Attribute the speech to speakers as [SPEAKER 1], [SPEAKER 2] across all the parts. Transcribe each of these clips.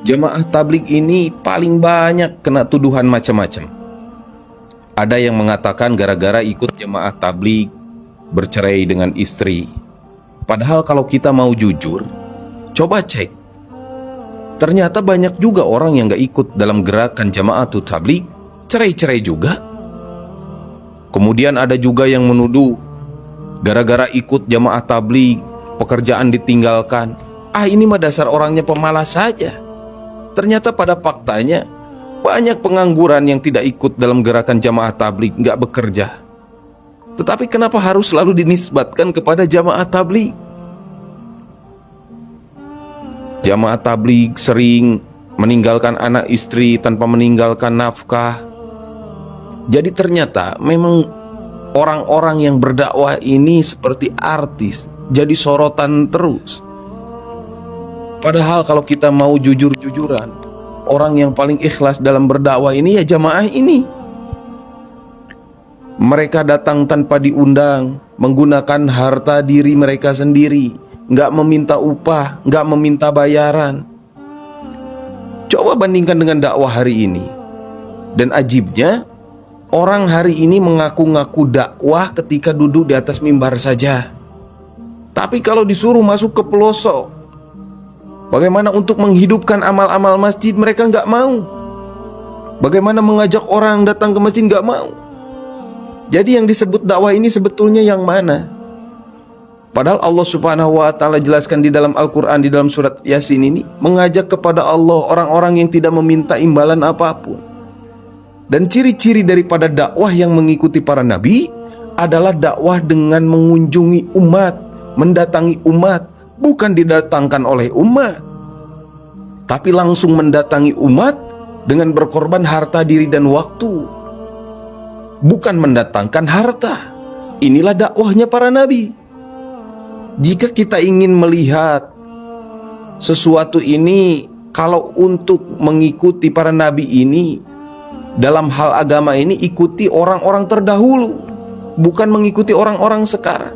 [SPEAKER 1] Jamaah tabligh ini paling banyak kena tuduhan macam-macam. Ada yang mengatakan gara-gara ikut jamaah tabligh bercerai dengan istri. Padahal kalau kita mau jujur, coba cek. Ternyata banyak juga orang yang gak ikut dalam gerakan jamaah tabligh cerai-cerai juga. Kemudian ada juga yang menuduh gara-gara ikut jamaah tabligh pekerjaan ditinggalkan. Ini mah dasar orangnya pemalas saja. Ternyata pada faktanya banyak pengangguran yang tidak ikut dalam gerakan jamaah tabligh, nggak bekerja. Tetapi kenapa harus selalu dinisbatkan kepada jamaah tabligh? Jamaah tabligh sering meninggalkan anak istri tanpa meninggalkan nafkah. Jadi ternyata memang orang-orang yang berdakwah ini seperti artis, jadi sorotan terus. Padahal kalau kita mau jujur-jujuran, orang yang paling ikhlas dalam berdakwah ini ya jamaah ini. Mereka datang tanpa diundang, menggunakan harta diri mereka sendiri, nggak meminta upah, nggak meminta bayaran. Coba bandingkan dengan dakwah hari ini. Dan ajibnya, orang hari ini mengaku-ngaku dakwah ketika duduk di atas mimbar saja. Tapi kalau disuruh masuk ke pelosok, bagaimana untuk menghidupkan amal-amal masjid, mereka nggak mau. Bagaimana mengajak orang datang ke masjid, nggak mau. Jadi yang disebut dakwah ini sebetulnya yang mana? Padahal Allah subhanahu wa ta'ala jelaskan di dalam Al-Quran, di dalam surat Yasin ini, mengajak kepada Allah orang-orang yang tidak meminta imbalan apapun. Dan ciri-ciri daripada dakwah yang mengikuti para nabi adalah dakwah dengan mengunjungi umat, mendatangi umat, bukan didatangkan oleh umat, tapi langsung mendatangi umat dengan berkorban harta diri dan waktu, bukan mendatangkan harta. Inilah dakwahnya para nabi. Jika kita ingin melihat sesuatu ini, kalau untuk mengikuti para nabi ini dalam hal agama ini, ikuti orang-orang terdahulu, bukan mengikuti orang-orang sekarang.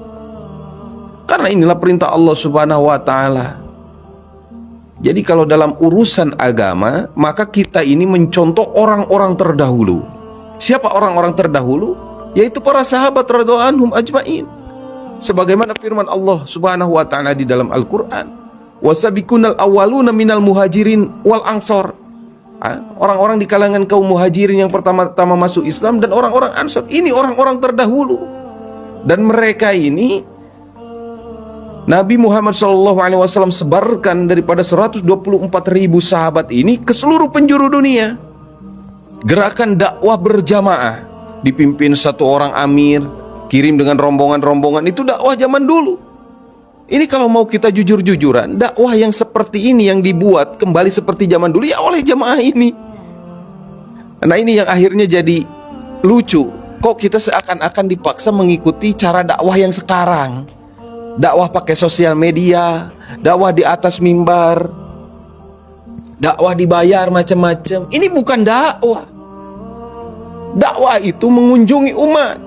[SPEAKER 1] Karena inilah perintah Allah subhanahu wa ta'ala. Jadi kalau dalam urusan agama, maka kita ini mencontoh orang-orang terdahulu. Siapa orang-orang terdahulu? Yaitu para sahabat radhiyallahu anhum ajmain. Sebagaimana firman Allah subhanahu wa ta'ala di dalam Al-Quran, wasabiqunal awwaluna minal muhajirin wal ansor. Orang-orang di kalangan kaum muhajirin yang pertama-tama masuk Islam dan orang-orang ansor. Ini orang-orang terdahulu. Dan mereka ini Nabi Muhammad SAW sebarkan daripada 124.000 sahabat ini ke seluruh penjuru dunia. Gerakan dakwah berjamaah dipimpin satu orang amir, kirim dengan rombongan-rombongan, itu dakwah zaman dulu. Ini kalau mau kita jujur-jujuran, dakwah yang seperti ini yang dibuat kembali seperti zaman dulu ya oleh jamaah ini. Nah ini yang akhirnya jadi lucu. Kok kita seakan-akan dipaksa mengikuti cara dakwah yang sekarang? Dakwah pakai sosial media, dakwah di atas mimbar, dakwah dibayar macam-macam. Ini bukan dakwah. Dakwah itu mengunjungi umat,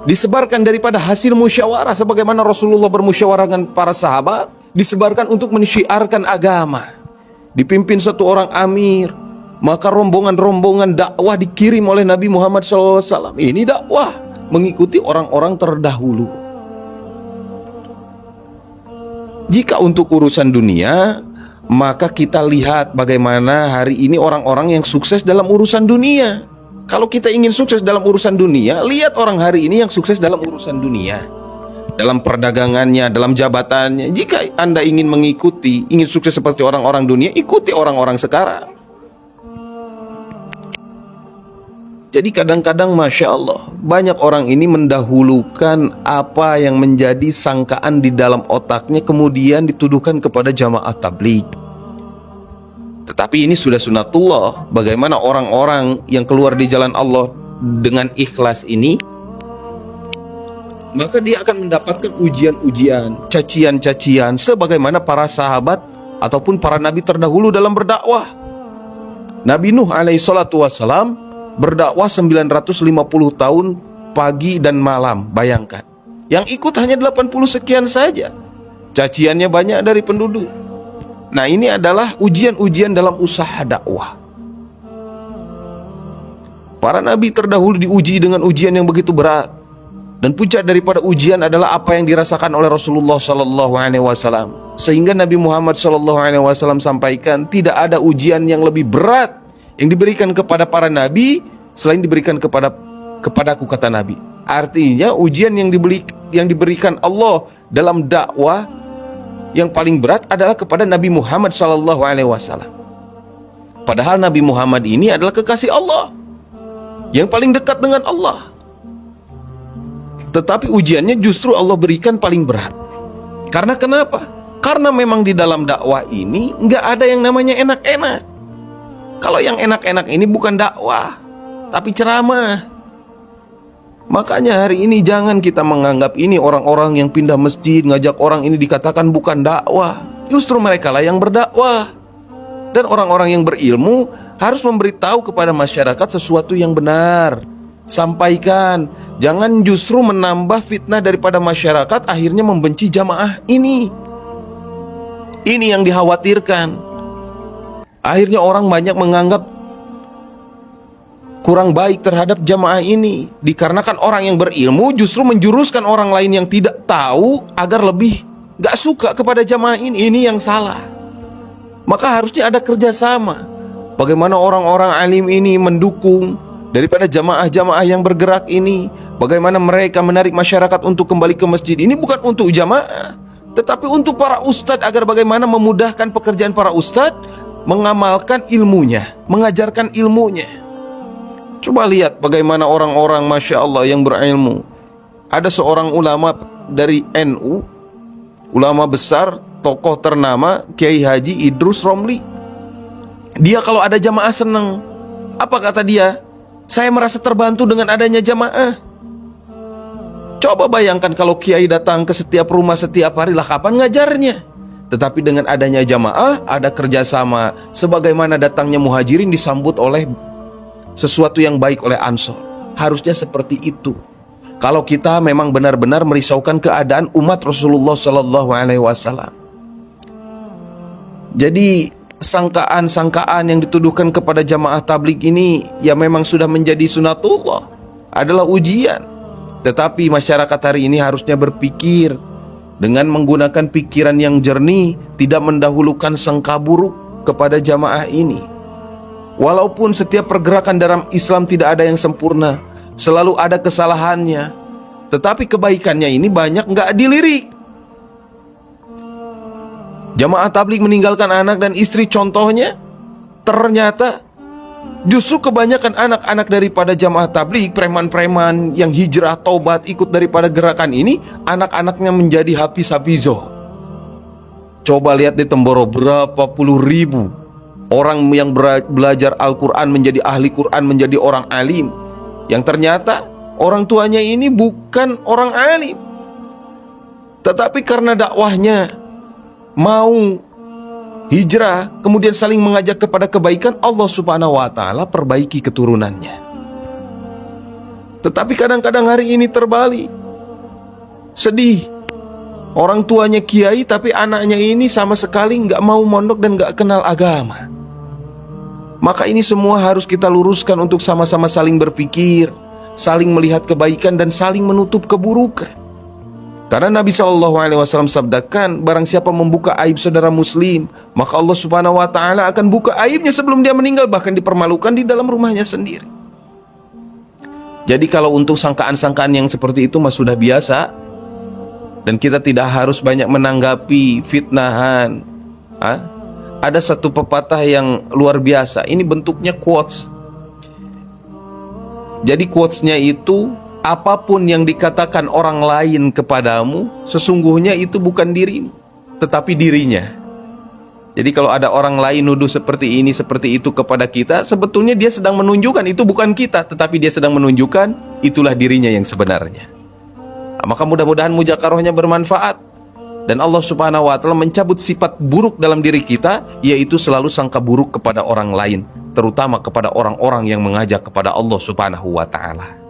[SPEAKER 1] disebarkan daripada hasil musyawarah, sebagaimana Rasulullah bermusyawarah dengan para sahabat, disebarkan untuk mensyiarkan agama. Dipimpin satu orang amir, maka rombongan-rombongan dakwah dikirim oleh Nabi Muhammad SAW. Ini dakwah mengikuti orang-orang terdahulu. Jika untuk urusan dunia, maka kita lihat bagaimana hari ini orang-orang yang sukses dalam urusan dunia. Kalau kita ingin sukses dalam urusan dunia, lihat orang hari ini yang sukses dalam urusan dunia, dalam perdagangannya, dalam jabatannya. Jika Anda ingin mengikuti, ingin sukses seperti orang-orang dunia, ikuti orang-orang sekarang. Jadi kadang-kadang Masya Allah, banyak orang ini mendahulukan apa yang menjadi sangkaan di dalam otaknya, kemudian dituduhkan kepada jamaah tabligh. Tetapi ini sudah sunatullah. Bagaimana orang-orang yang keluar di jalan Allah dengan ikhlas ini, maka dia akan mendapatkan ujian-ujian, cacian-cacian, sebagaimana para sahabat ataupun para nabi terdahulu dalam berdakwah. Nabi Nuh alaihi salatu wassalam berdakwah 950 tahun pagi dan malam, bayangkan. Yang ikut hanya 80 sekian saja. Caciannya banyak dari penduduk. Nah, ini adalah ujian-ujian dalam usaha dakwah. Para nabi terdahulu diuji dengan ujian yang begitu berat, dan puncak daripada ujian adalah apa yang dirasakan oleh Rasulullah SAW. Sehingga Nabi Muhammad SAW sampaikan, tidak ada ujian yang lebih berat yang diberikan kepada para nabi selain diberikan kepadaku, kata Nabi. Artinya ujian yang diberikan Allah dalam dakwah yang paling berat adalah kepada Nabi Muhammad SAW. Padahal Nabi Muhammad ini adalah kekasih Allah yang paling dekat dengan Allah. Tetapi ujiannya justru Allah berikan paling berat. Karena kenapa? Karena memang di dalam dakwah ini nggak ada yang namanya enak-enak. Kalau yang enak-enak ini bukan dakwah, tapi ceramah. Makanya hari ini jangan kita menganggap ini orang-orang yang pindah masjid, ngajak orang ini dikatakan bukan dakwah. Justru mereka lah yang berdakwah. Dan orang-orang yang berilmu harus memberitahu kepada masyarakat sesuatu yang benar. Sampaikan. Jangan justru menambah fitnah daripada masyarakat, akhirnya membenci jamaah ini. Ini yang dikhawatirkan. Akhirnya orang banyak menganggap kurang baik terhadap jamaah ini, dikarenakan orang yang berilmu justru menjuruskan orang lain yang tidak tahu agar lebih gak suka kepada jamaah ini. Ini yang salah. Maka harusnya ada kerjasama. Bagaimana orang-orang alim ini mendukung daripada jamaah-jamaah yang bergerak ini. Bagaimana mereka menarik masyarakat untuk kembali ke masjid. Ini bukan untuk jamaah, tetapi untuk para ustadz, agar bagaimana memudahkan pekerjaan para ustadz mengamalkan ilmunya, mengajarkan ilmunya. Coba lihat bagaimana orang-orang Masya Allah yang berilmu. Ada seorang ulama dari NU, ulama besar, tokoh ternama, Kiai Haji Idrus Romli. Dia kalau ada jamaah senang. Apa kata dia? Saya merasa terbantu dengan adanya jamaah. Coba bayangkan kalau Kiai datang ke setiap rumah setiap hari, lah kapan ngajarnya? Tetapi dengan adanya jamaah, ada kerjasama. Sebagaimana datangnya muhajirin disambut oleh sesuatu yang baik oleh Ansor. Harusnya seperti itu. Kalau kita memang benar-benar merisaukan keadaan umat Rasulullah SAW. Jadi sangkaan-sangkaan yang dituduhkan kepada jamaah tabligh ini ya memang sudah menjadi sunatullah, adalah ujian. Tetapi masyarakat hari ini harusnya berpikir dengan menggunakan pikiran yang jernih, tidak mendahulukan sangka buruk kepada jamaah ini. Walaupun setiap pergerakan dalam Islam tidak ada yang sempurna, selalu ada kesalahannya, tetapi kebaikannya ini banyak nggak dilirik. Jamaah tabligh meninggalkan anak dan istri, contohnya ternyata justru kebanyakan anak-anak daripada jamaah tabligh, preman-preman yang hijrah taubat ikut daripada gerakan ini, anak-anaknya menjadi hafiz-hafizoh. Coba lihat di Temboro, berapa puluh ribu orang yang belajar Al-Quran menjadi ahli Quran, menjadi orang alim, yang ternyata orang tuanya ini bukan orang alim, tetapi karena dakwahnya mau hijrah, kemudian saling mengajak kepada kebaikan, Allah Subhanahu wa Ta'ala perbaiki keturunannya. Tetapi kadang-kadang hari ini terbalik, sedih. Orang tuanya kiai tapi anaknya ini sama sekali nggak mau mondok dan nggak kenal agama. Maka ini semua harus kita luruskan untuk sama-sama saling berpikir, saling melihat kebaikan dan saling menutup keburukan. Karena Nabi SAW sabdakan, barang siapa membuka aib saudara muslim, maka Allah Subhanahu wa Ta'ala akan buka aibnya sebelum dia meninggal, bahkan dipermalukan di dalam rumahnya sendiri. Jadi kalau untuk sangkaan-sangkaan yang seperti itu mah sudah biasa, dan kita tidak harus banyak menanggapi fitnahan. Ada satu pepatah yang luar biasa. Ini bentuknya quotes. Jadi quotesnya itu, apapun yang dikatakan orang lain kepadamu, sesungguhnya itu bukan dirimu, tetapi dirinya. Jadi kalau ada orang lain nuduh seperti ini, seperti itu kepada kita, sebetulnya dia sedang menunjukkan itu bukan kita, tetapi dia sedang menunjukkan itulah dirinya yang sebenarnya. Maka mudah-mudahan mudzakarahnya bermanfaat. Dan Allah Subhanahu wa Ta'ala mencabut sifat buruk dalam diri kita, yaitu selalu sangka buruk kepada orang lain, terutama kepada orang-orang yang mengajak kepada Allah Subhanahu wa Ta'ala.